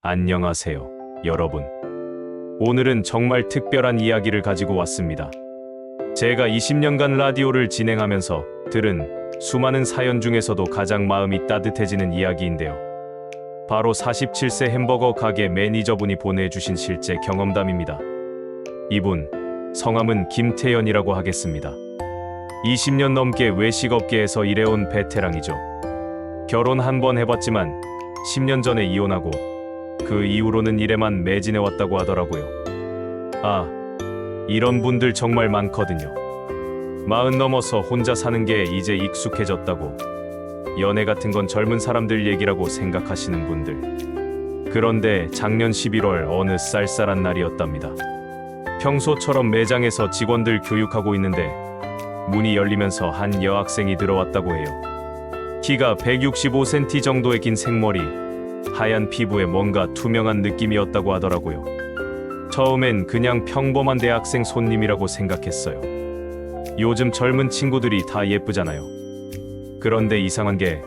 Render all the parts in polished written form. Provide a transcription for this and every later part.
안녕하세요, 여러분. 오늘은 정말 특별한 이야기를 가지고 왔습니다. 제가 20년간 라디오를 진행하면서 들은 수많은 사연 중에서도 가장 마음이 따뜻해지는 이야기인데요. 바로 47세 햄버거 가게 매니저분이 보내주신 실제 경험담입니다. 이분, 성함은 김태연이라고 하겠습니다. 20년 넘게 외식업계에서 일해온 베테랑이죠. 결혼 한 번 해봤지만 10년 전에 이혼하고 그 이후로는 일에만 매진해왔다고 하더라고요. 이런 분들 정말 많거든요. 40 넘어서 혼자 사는 게 이제 익숙해졌다고, 연애 같은 건 젊은 사람들 얘기라고 생각하시는 분들. 그런데 작년 11월 어느 쌀쌀한 날이었답니다. 평소처럼 매장에서 직원들 교육하고 있는데 문이 열리면서 한 여학생이 들어왔다고 해요. 키가 165cm 정도의 긴 생머리, 하얀 피부에 뭔가 투명한 느낌이었다고 하더라고요. 처음엔 그냥 평범한 대학생 손님이라고 생각했어요. 요즘 젊은 친구들이 다 예쁘잖아요. 그런데 이상한 게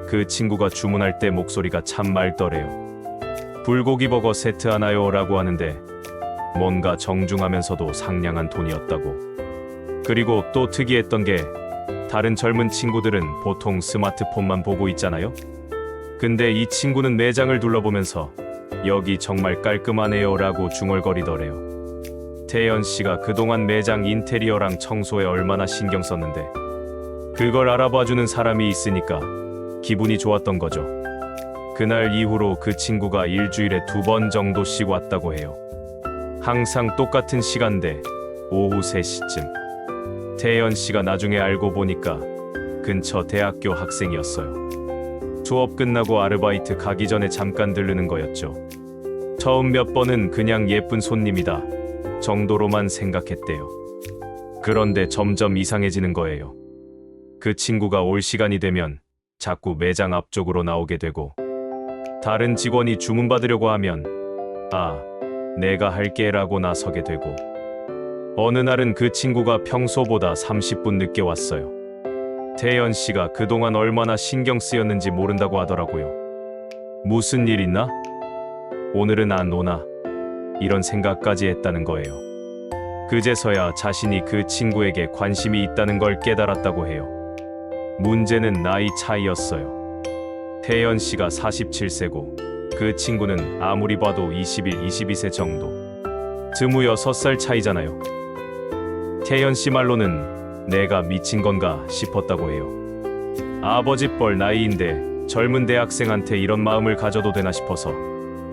그 친구가 주문할 때 목소리가 참 맑더래요. 불고기 버거 세트 하나요? 라고 하는데 뭔가 정중하면서도 상냥한 톤이었다고. 그리고 또 특이했던 게, 다른 젊은 친구들은 보통 스마트폰만 보고 있잖아요. 근데 이 친구는 매장을 둘러보면서 여기 정말 깔끔하네요 라고 중얼거리더래요. 태연 씨가 그동안 매장 인테리어랑 청소에 얼마나 신경 썼는데 그걸 알아봐주는 사람이 있으니까 기분이 좋았던 거죠. 그날 이후로 그 친구가 일주일에 2번 정도씩 왔다고 해요. 항상 똑같은 시간대, 오후 3시쯤. 태연 씨가 나중에 알고 보니까 근처 대학교 학생이었어요. 수업 끝나고 아르바이트 가기 전에 잠깐 들르는 거였죠. 처음 몇 번은 그냥 예쁜 손님이다 정도로만 생각했대요. 그런데 점점 이상해지는 거예요. 그 친구가 올 시간이 되면 자꾸 매장 앞쪽으로 나오게 되고, 다른 직원이 주문받으려고 하면 내가 할게 라고 나서게 되고, 어느 날은 그 친구가 평소보다 30분 늦게 왔어요. 태연 씨가 그동안 얼마나 신경 쓰였는지 모른다고 하더라고요. 무슨 일 있나? 오늘은 안 오나? 이런 생각까지 했다는 거예요. 그제서야 자신이 그 친구에게 관심이 있다는 걸 깨달았다고 해요. 문제는 나이 차이였어요. 태연 씨가 47세고 그 친구는 아무리 봐도 21, 22세 정도. 드무여 6살 차이잖아요. 태연 씨 말로는 내가 미친 건가 싶었다고 해요. 아버지 뻘 나이인데 젊은 대학생한테 이런 마음을 가져도 되나 싶어서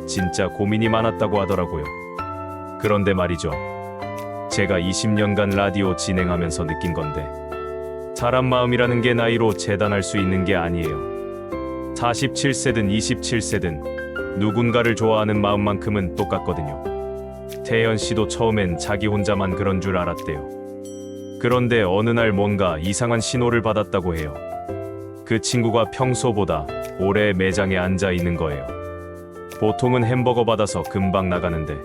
진짜 고민이 많았다고 하더라고요. 그런데 말이죠. 제가 20년간 라디오 진행하면서 느낀 건데, 사람 마음이라는 게 나이로 재단할 수 있는 게 아니에요. 47세든 27세든 누군가를 좋아하는 마음만큼은 똑같거든요. 태연 씨도 처음엔 자기 혼자만 그런 줄 알았대요. 그런데 어느 날 뭔가 이상한 신호를 받았다고 해요. 그 친구가 평소보다 오래 매장에 앉아 있는 거예요. 보통은 햄버거 받아서 금방 나가는데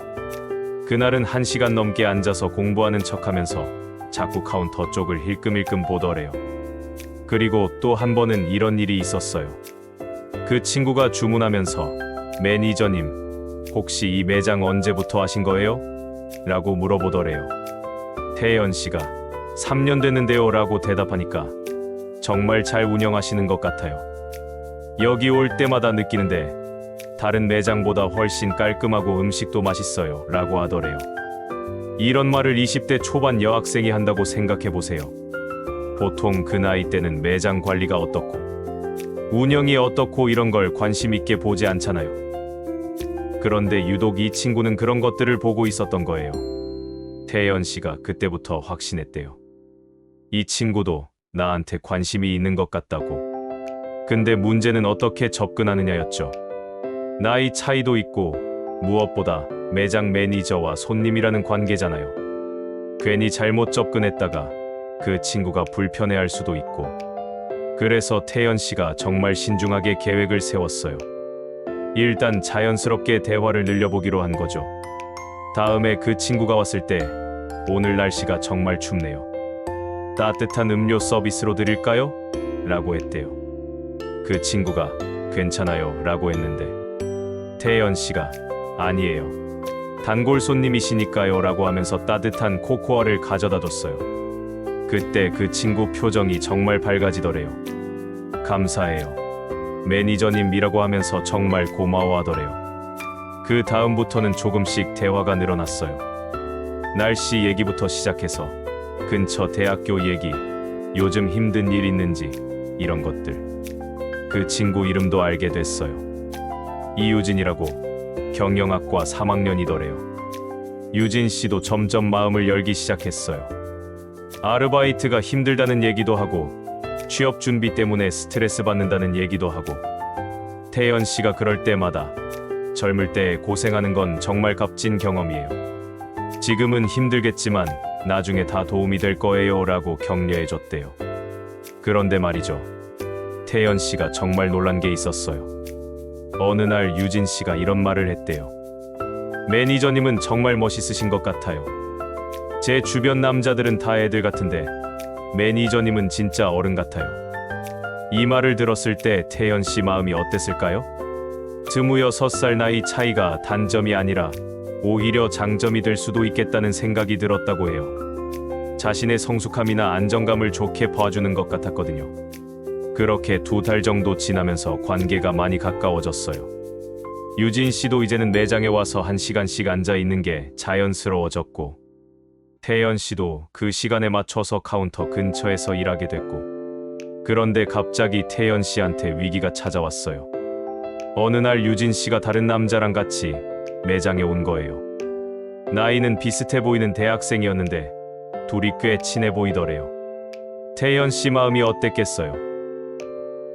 그날은 1시간 넘게 앉아서 공부하는 척하면서 자꾸 카운터 쪽을 힐끔힐끔 보더래요. 그리고 또 한 번은 이런 일이 있었어요. 그 친구가 주문하면서 매니저님, 혹시 이 매장 언제부터 하신 거예요? 라고 물어보더래요. 태연 씨가 3년 됐는데요 라고 대답하니까 정말 잘 운영하시는 것 같아요. 여기 올 때마다 느끼는데 다른 매장보다 훨씬 깔끔하고 음식도 맛있어요 라고 하더래요. 이런 말을 20대 초반 여학생이 한다고 생각해보세요. 보통 그 나이 때는 매장 관리가 어떻고 운영이 어떻고 이런 걸 관심 있게 보지 않잖아요. 그런데 유독 이 친구는 그런 것들을 보고 있었던 거예요. 태연 씨가 그때부터 확신했대요. 이 친구도 나한테 관심이 있는 것 같다고. 근데 문제는 어떻게 접근하느냐였죠. 나이 차이도 있고 무엇보다 매장 매니저와 손님이라는 관계잖아요. 괜히 잘못 접근했다가 그 친구가 불편해할 수도 있고. 그래서 태연 씨가 정말 신중하게 계획을 세웠어요. 일단 자연스럽게 대화를 늘려보기로 한 거죠. 다음에 그 친구가 왔을 때, 오늘 날씨가 정말 춥네요. 따뜻한 음료 서비스로 드릴까요? 라고 했대요. 그 친구가 괜찮아요 라고 했는데 태연 씨가 아니에요. 단골 손님이시니까요 라고 하면서 따뜻한 코코아를 가져다 줬어요. 그때 그 친구 표정이 정말 밝아지더래요. 감사해요. 매니저님이라고 하면서 정말 고마워하더래요. 그 다음부터는 조금씩 대화가 늘어났어요. 날씨 얘기부터 시작해서 근처 대학교 얘기, 요즘 힘든 일 있는지 이런 것들. 그 친구 이름도 알게 됐어요. 이유진이라고 경영학과 3학년이더래요. 유진 씨도 점점 마음을 열기 시작했어요. 아르바이트가 힘들다는 얘기도 하고 취업 준비 때문에 스트레스 받는다는 얘기도 하고 태연 씨가 그럴 때마다 젊을 때 고생하는 건 정말 값진 경험이에요. 지금은 힘들겠지만 나중에 다 도움이 될 거예요 라고 격려해 줬대요. 그런데 말이죠. 태연 씨가 정말 놀란 게 있었어요. 어느 날 유진 씨가 이런 말을 했대요. 매니저님은 정말 멋있으신 것 같아요. 제 주변 남자들은 다 애들 같은데 매니저님은 진짜 어른 같아요. 이 말을 들었을 때 태연 씨 마음이 어땠을까요? 26살 나이 차이가 단점이 아니라 오히려 장점이 될 수도 있겠다는 생각이 들었다고 해요. 자신의 성숙함이나 안정감을 좋게 봐주는 것 같았거든요. 그렇게 2달 정도 지나면서 관계가 많이 가까워졌어요. 유진 씨도 이제는 매장에 와서 1시간씩 앉아 있는 게 자연스러워졌고 태연 씨도 그 시간에 맞춰서 카운터 근처에서 일하게 됐고 그런데 갑자기 태연 씨한테 위기가 찾아왔어요. 어느 날 유진 씨가 다른 남자랑 같이 매장에 온 거예요. 나이는 비슷해 보이는 대학생이었는데 둘이 꽤 친해 보이더래요. 태연 씨 마음이 어땠겠어요?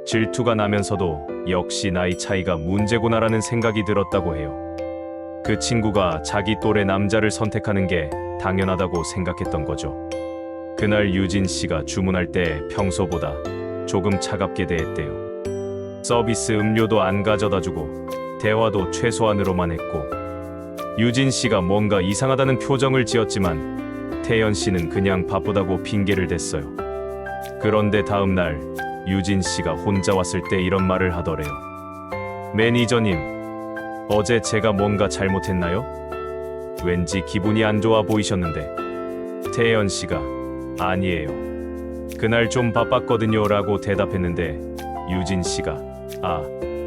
질투가 나면서도 역시 나이 차이가 문제구나라는 생각이 들었다고 해요. 그 친구가 자기 또래 남자를 선택하는 게 당연하다고 생각했던 거죠. 그날 유진 씨가 주문할 때 평소보다 조금 차갑게 대했대요. 서비스 음료도 안 가져다 주고 대화도 최소한으로만 했고 유진 씨가 뭔가 이상하다는 표정을 지었지만 태연 씨는 그냥 바쁘다고 핑계를 댔어요. 그런데 다음 날 유진 씨가 혼자 왔을 때 이런 말을 하더래요. 매니저님, 어제 제가 뭔가 잘못했나요? 왠지 기분이 안 좋아 보이셨는데. 태연 씨가 아니에요. 그날 좀 바빴거든요 라고 대답했는데 유진 씨가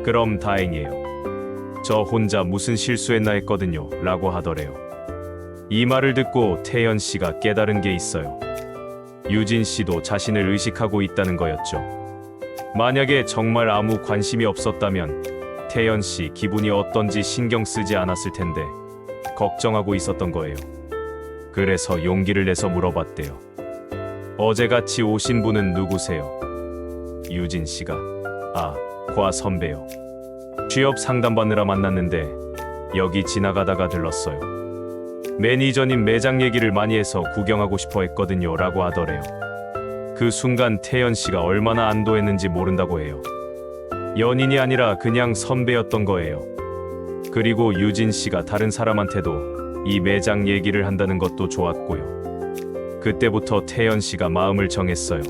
그럼 다행이에요. 저 혼자 무슨 실수했나 했거든요 라고 하더래요. 이 말을 듣고 태연 씨가 깨달은 게 있어요. 유진 씨도 자신을 의식하고 있다는 거였죠. 만약에 정말 아무 관심이 없었다면 태연 씨 기분이 어떤지 신경 쓰지 않았을 텐데 걱정하고 있었던 거예요. 그래서 용기를 내서 물어봤대요. 어제 같이 오신 분은 누구세요? 유진 씨가 과 선배요. 취업 상담받느라 만났는데 여기 지나가다가 들렀어요. 매니저님 매장 얘기를 많이 해서 구경하고 싶어 했거든요 라고 하더래요. 그 순간 태연 씨가 얼마나 안도했는지 모른다고 해요. 연인이 아니라 그냥 선배였던 거예요. 그리고 유진 씨가 다른 사람한테도 이 매장 얘기를 한다는 것도 좋았고요. 그때부터 태연 씨가 마음을 정했어요.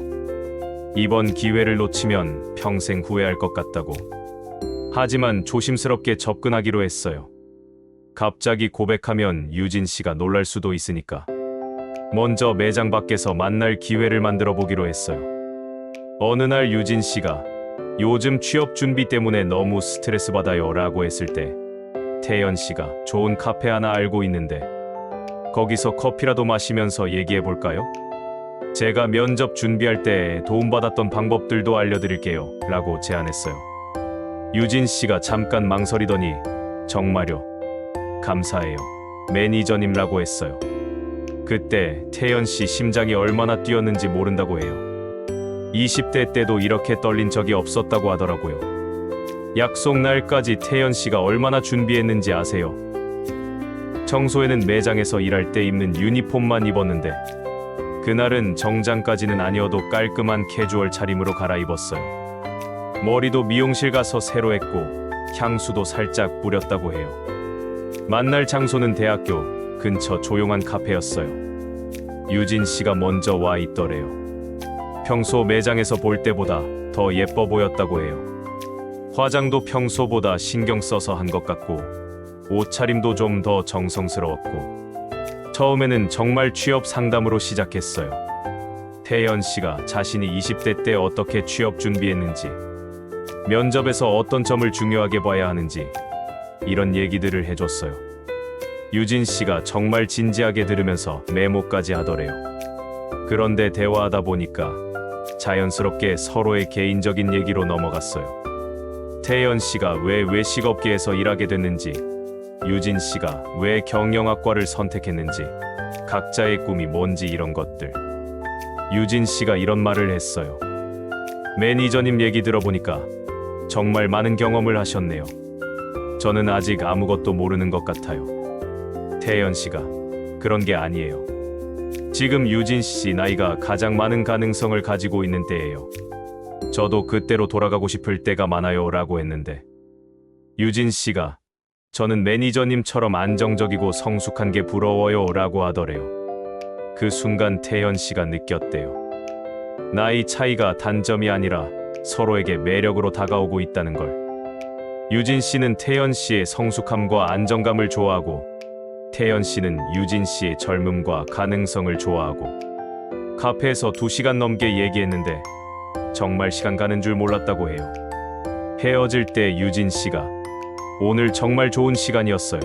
이번 기회를 놓치면 평생 후회할 것 같다고. 하지만 조심스럽게 접근하기로 했어요. 갑자기 고백하면 유진 씨가 놀랄 수도 있으니까. 먼저 매장 밖에서 만날 기회를 만들어 보기로 했어요. 어느 날 유진 씨가 요즘 취업 준비 때문에 너무 스트레스 받아요 라고 했을 때 태연 씨가 좋은 카페 하나 알고 있는데 거기서 커피라도 마시면서 얘기해 볼까요? 제가 면접 준비할 때 도움받았던 방법들도 알려드릴게요 라고 제안했어요. 유진 씨가 잠깐 망설이더니 정말요? 감사해요. 매니저님 라고 했어요. 그때 태연 씨 심장이 얼마나 뛰었는지 모른다고 해요. 20대 때도 이렇게 떨린 적이 없었다고 하더라고요. 약속 날까지 태연 씨가 얼마나 준비했는지 아세요? 청소에는 매장에서 일할 때 입는 유니폼만 입었는데 그날은 정장까지는 아니어도 깔끔한 캐주얼 차림으로 갈아입었어요. 머리도 미용실 가서 새로 했고 향수도 살짝 뿌렸다고 해요. 만날 장소는 대학교 근처 조용한 카페였어요. 유진 씨가 먼저 와 있더래요. 평소 매장에서 볼 때보다 더 예뻐 보였다고 해요. 화장도 평소보다 신경 써서 한 것 같고 옷차림도 좀 더 정성스러웠고 처음에는 정말 취업 상담으로 시작했어요. 태연 씨가 자신이 20대 때 어떻게 취업 준비했는지, 면접에서 어떤 점을 중요하게 봐야 하는지 이런 얘기들을 해줬어요. 유진 씨가 정말 진지하게 들으면서 메모까지 하더래요. 그런데 대화하다 보니까 자연스럽게 서로의 개인적인 얘기로 넘어갔어요. 태연 씨가 왜 외식업계에서 일하게 됐는지, 유진 씨가 왜 경영학과를 선택했는지, 각자의 꿈이 뭔지 이런 것들. 유진 씨가 이런 말을 했어요. 매니저님 얘기 들어보니까 정말 많은 경험을 하셨네요. 저는 아직 아무것도 모르는 것 같아요. 태연 씨가 그런 게 아니에요. 지금 유진 씨 나이가 가장 많은 가능성을 가지고 있는 때예요. 저도 그때로 돌아가고 싶을 때가 많아요 라고 했는데, 유진 씨가 저는 매니저님처럼 안정적이고 성숙한 게 부러워요 라고 하더래요. 그 순간 태연 씨가 느꼈대요. 나이 차이가 단점이 아니라 서로에게 매력으로 다가오고 있다는 걸. 유진 씨는 태연 씨의 성숙함과 안정감을 좋아하고, 태연 씨는 유진 씨의 젊음과 가능성을 좋아하고, 카페에서 2시간 넘게 얘기했는데 정말 시간 가는 줄 몰랐다고 해요. 헤어질 때 유진 씨가 오늘 정말 좋은 시간이었어요.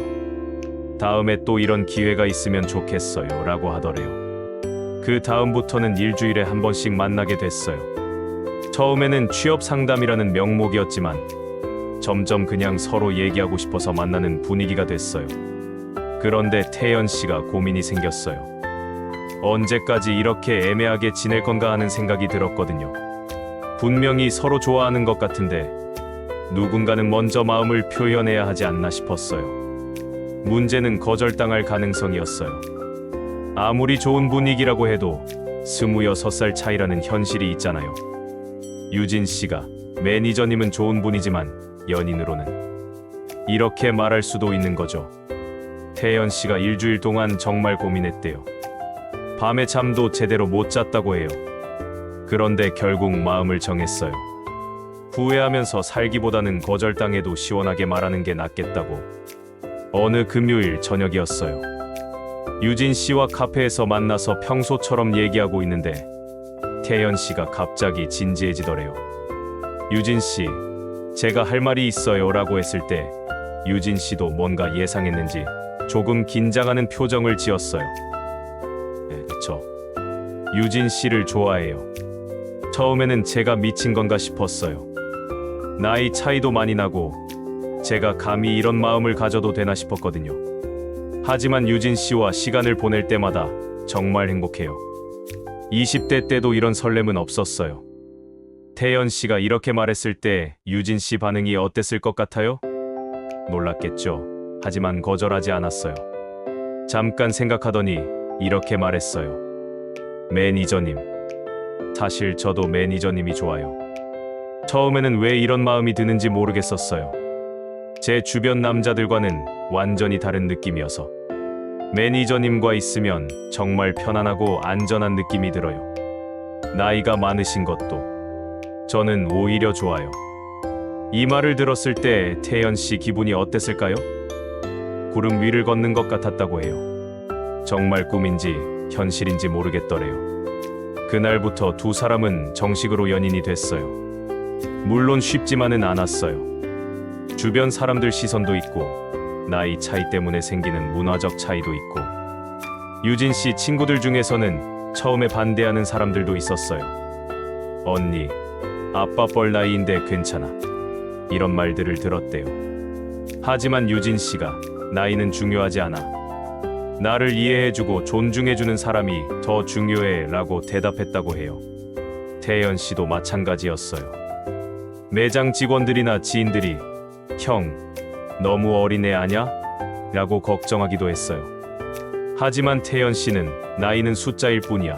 다음에 또 이런 기회가 있으면 좋겠어요 라고 하더래요. 그 다음부터는 일주일에 한 번씩 만나게 됐어요. 처음에는 취업 상담이라는 명목이었지만 점점 그냥 서로 얘기하고 싶어서 만나는 분위기가 됐어요. 그런데 태연 씨가 고민이 생겼어요. 언제까지 이렇게 애매하게 지낼 건가 하는 생각이 들었거든요. 분명히 서로 좋아하는 것 같은데 누군가는 먼저 마음을 표현해야 하지 않나 싶었어요. 문제는 거절당할 가능성이었어요. 아무리 좋은 분위기라고 해도 26살 차이라는 현실이 있잖아요. 유진 씨가 매니저님은 좋은 분이지만 연인으로는 이렇게 말할 수도 있는 거죠. 태연 씨가 일주일 동안 정말 고민했대요. 밤에 잠도 제대로 못 잤다고 해요. 그런데 결국 마음을 정했어요. 후회하면서 살기보다는 거절당해도 시원하게 말하는 게 낫겠다고. 어느 금요일 저녁이었어요. 유진 씨와 카페에서 만나서 평소처럼 얘기하고 있는데 태연 씨가 갑자기 진지해지더래요. 유진 씨, 제가 할 말이 있어요 라고 했을 때 유진 씨도 뭔가 예상했는지 조금 긴장하는 표정을 지었어요. 저 유진 씨를 좋아해요. 처음에는 제가 미친 건가 싶었어요. 나이 차이도 많이 나고 제가 감히 이런 마음을 가져도 되나 싶었거든요. 하지만 유진 씨와 시간을 보낼 때마다 정말 행복해요. 20대 때도 이런 설렘은 없었어요. 태연 씨가 이렇게 말했을 때 유진 씨 반응이 어땠을 것 같아요? 놀랐겠죠. 하지만 거절하지 않았어요. 잠깐 생각하더니 이렇게 말했어요. 매니저님, 사실 저도 매니저님이 좋아요. 처음에는 왜 이런 마음이 드는지 모르겠었어요. 제 주변 남자들과는 완전히 다른 느낌이어서 매니저님과 있으면 정말 편안하고 안전한 느낌이 들어요. 나이가 많으신 것도 저는 오히려 좋아요. 이 말을 들었을 때 태연 씨 기분이 어땠을까요? 구름 위를 걷는 것 같았다고 해요. 정말 꿈인지 현실인지 모르겠더래요. 그날부터 두 사람은 정식으로 연인이 됐어요. 물론 쉽지만은 않았어요. 주변 사람들 시선도 있고 나이 차이 때문에 생기는 문화적 차이도 있고, 유진 씨 친구들 중에서는 처음에 반대하는 사람들도 있었어요. 언니, 아빠 뻘 나이인데 괜찮아, 이런 말들을 들었대요. 하지만 유진 씨가 나이는 중요하지 않아, 나를 이해해주고 존중해주는 사람이 더 중요해 라고 대답했다고 해요. 태연 씨도 마찬가지였어요. 매장 직원들이나 지인들이 형, 너무 어린애 아냐? 라고 걱정하기도 했어요. 하지만 태연 씨는 나이는 숫자일 뿐이야,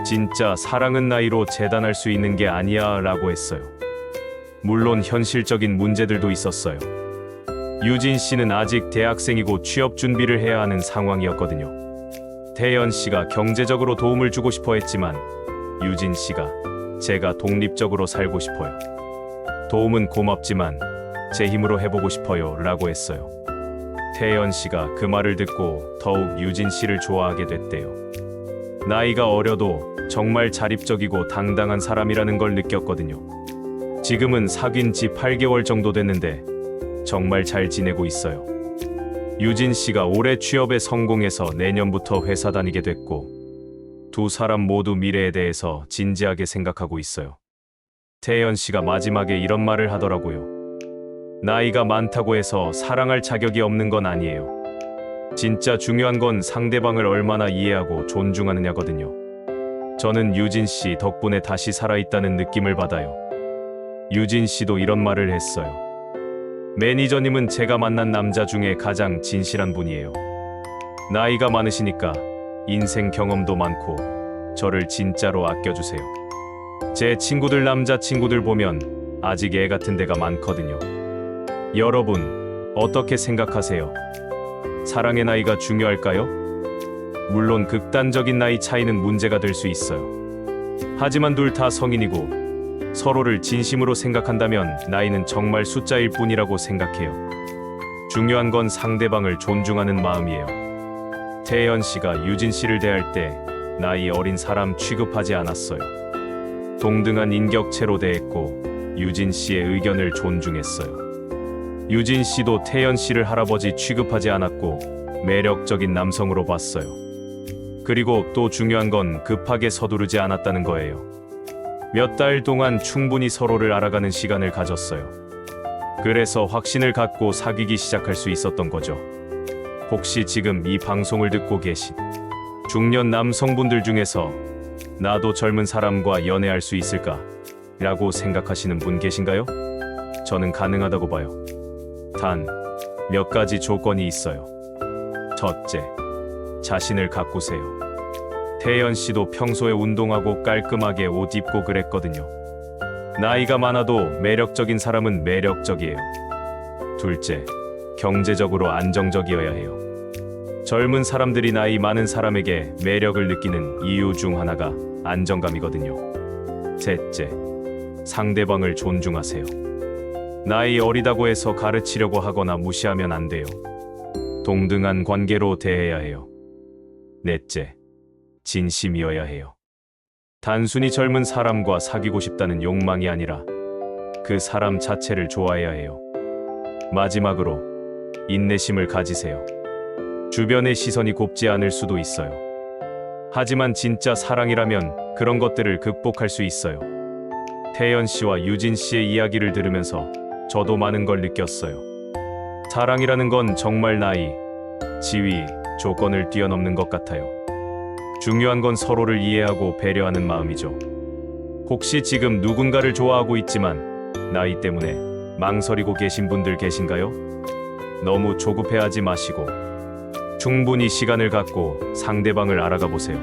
진짜 사랑은 나이로 재단할 수 있는 게 아니야 라고 했어요. 물론 현실적인 문제들도 있었어요. 유진 씨는 아직 대학생이고 취업 준비를 해야 하는 상황이었거든요. 태연 씨가 경제적으로 도움을 주고 싶어 했지만 유진 씨가 제가 독립적으로 살고 싶어요. 도움은 고맙지만 제 힘으로 해보고 싶어요 라고 했어요. 태연 씨가 그 말을 듣고 더욱 유진 씨를 좋아하게 됐대요. 나이가 어려도 정말 자립적이고 당당한 사람이라는 걸 느꼈거든요. 지금은 사귄 지 8개월 정도 됐는데 정말 잘 지내고 있어요. 유진 씨가 올해 취업에 성공해서 내년부터 회사 다니게 됐고 두 사람 모두 미래에 대해서 진지하게 생각하고 있어요. 태연 씨가 마지막에 이런 말을 하더라고요. 나이가 많다고 해서 사랑할 자격이 없는 건 아니에요. 진짜 중요한 건 상대방을 얼마나 이해하고 존중하느냐거든요. 저는 유진 씨 덕분에 다시 살아있다는 느낌을 받아요. 유진 씨도 이런 말을 했어요. 매니저님은 제가 만난 남자 중에 가장 진실한 분이에요. 나이가 많으시니까 인생 경험도 많고 저를 진짜로 아껴주세요. 제 친구들 남자 친구들 보면 아직 애 같은 데가 많거든요. 여러분, 어떻게 생각하세요? 사랑의 나이가 중요할까요? 물론 극단적인 나이 차이는 문제가 될 수 있어요. 하지만 둘 다 성인이고 서로를 진심으로 생각한다면 나이는 정말 숫자일 뿐이라고 생각해요. 중요한 건 상대방을 존중하는 마음이에요. 태연 씨가 유진 씨를 대할 때 나이 어린 사람 취급하지 않았어요. 동등한 인격체로 대했고 유진 씨의 의견을 존중했어요. 유진 씨도 태연 씨를 할아버지 취급하지 않았고 매력적인 남성으로 봤어요. 그리고 또 중요한 건 급하게 서두르지 않았다는 거예요. 몇 달 동안 충분히 서로를 알아가는 시간을 가졌어요. 그래서 확신을 갖고 사귀기 시작할 수 있었던 거죠. 혹시 지금 이 방송을 듣고 계신 중년 남성분들 중에서 나도 젊은 사람과 연애할 수 있을까? 라고 생각하시는 분 계신가요? 저는 가능하다고 봐요. 단, 몇 가지 조건이 있어요. 첫째, 자신을 가꾸세요. 태연 씨도 평소에 운동하고 깔끔하게 옷 입고 그랬거든요. 나이가 많아도 매력적인 사람은 매력적이에요. 둘째, 경제적으로 안정적이어야 해요. 젊은 사람들이 나이 많은 사람에게 매력을 느끼는 이유 중 하나가 안정감이거든요. 셋째, 상대방을 존중하세요. 나이 어리다고 해서 가르치려고 하거나 무시하면 안 돼요. 동등한 관계로 대해야 해요. 넷째, 진심이어야 해요. 단순히 젊은 사람과 사귀고 싶다는 욕망이 아니라 그 사람 자체를 좋아해야 해요. 마지막으로, 인내심을 가지세요. 주변의 시선이 곱지 않을 수도 있어요. 하지만 진짜 사랑이라면 그런 것들을 극복할 수 있어요. 태연 씨와 유진 씨의 이야기를 들으면서 저도 많은 걸 느꼈어요. 사랑이라는 건 정말 나이, 지위, 조건을 뛰어넘는 것 같아요. 중요한 건 서로를 이해하고 배려하는 마음이죠. 혹시 지금 누군가를 좋아하고 있지만 나이 때문에 망설이고 계신 분들 계신가요? 너무 조급해하지 마시고 충분히 시간을 갖고 상대방을 알아가 보세요.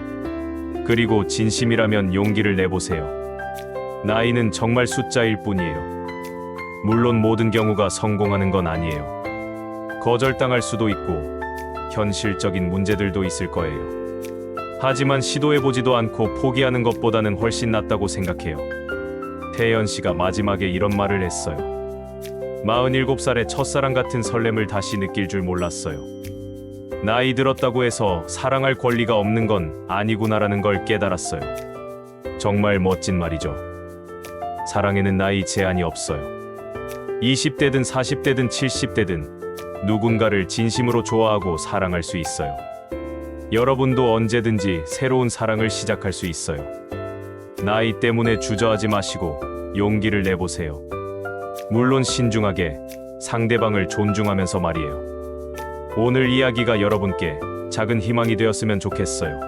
그리고 진심이라면 용기를 내보세요. 나이는 정말 숫자일 뿐이에요. 물론 모든 경우가 성공하는 건 아니에요. 거절당할 수도 있고 현실적인 문제들도 있을 거예요. 하지만 시도해보지도 않고 포기하는 것보다는 훨씬 낫다고 생각해요. 태연 씨가 마지막에 이런 말을 했어요. 47살의 첫사랑 같은 설렘을 다시 느낄 줄 몰랐어요. 나이 들었다고 해서 사랑할 권리가 없는 건 아니구나라는 걸 깨달았어요. 정말 멋진 말이죠. 사랑에는 나이 제한이 없어요. 20대든 40대든 70대든 누군가를 진심으로 좋아하고 사랑할 수 있어요. 여러분도 언제든지 새로운 사랑을 시작할 수 있어요. 나이 때문에 주저하지 마시고 용기를 내보세요. 물론 신중하게 상대방을 존중하면서 말이에요. 오늘 이야기가 여러분께 작은 희망이 되었으면 좋겠어요.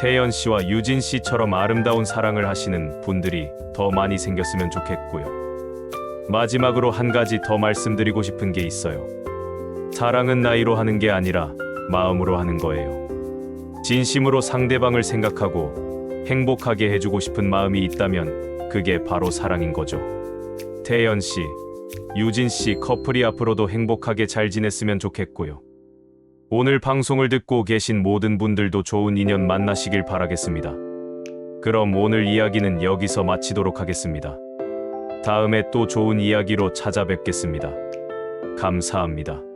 태연 씨와 유진 씨처럼 아름다운 사랑을 하시는 분들이 더 많이 생겼으면 좋겠고요. 마지막으로 한 가지 더 말씀드리고 싶은 게 있어요. 사랑은 나이로 하는 게 아니라 마음으로 하는 거예요. 진심으로 상대방을 생각하고 행복하게 해주고 싶은 마음이 있다면 그게 바로 사랑인 거죠. 태연 씨, 유진 씨 커플이 앞으로도 행복하게 잘 지냈으면 좋겠고요. 오늘 방송을 듣고 계신 모든 분들도 좋은 인연 만나시길 바라겠습니다. 그럼 오늘 이야기는 여기서 마치도록 하겠습니다. 다음에 또 좋은 이야기로 찾아뵙겠습니다. 감사합니다.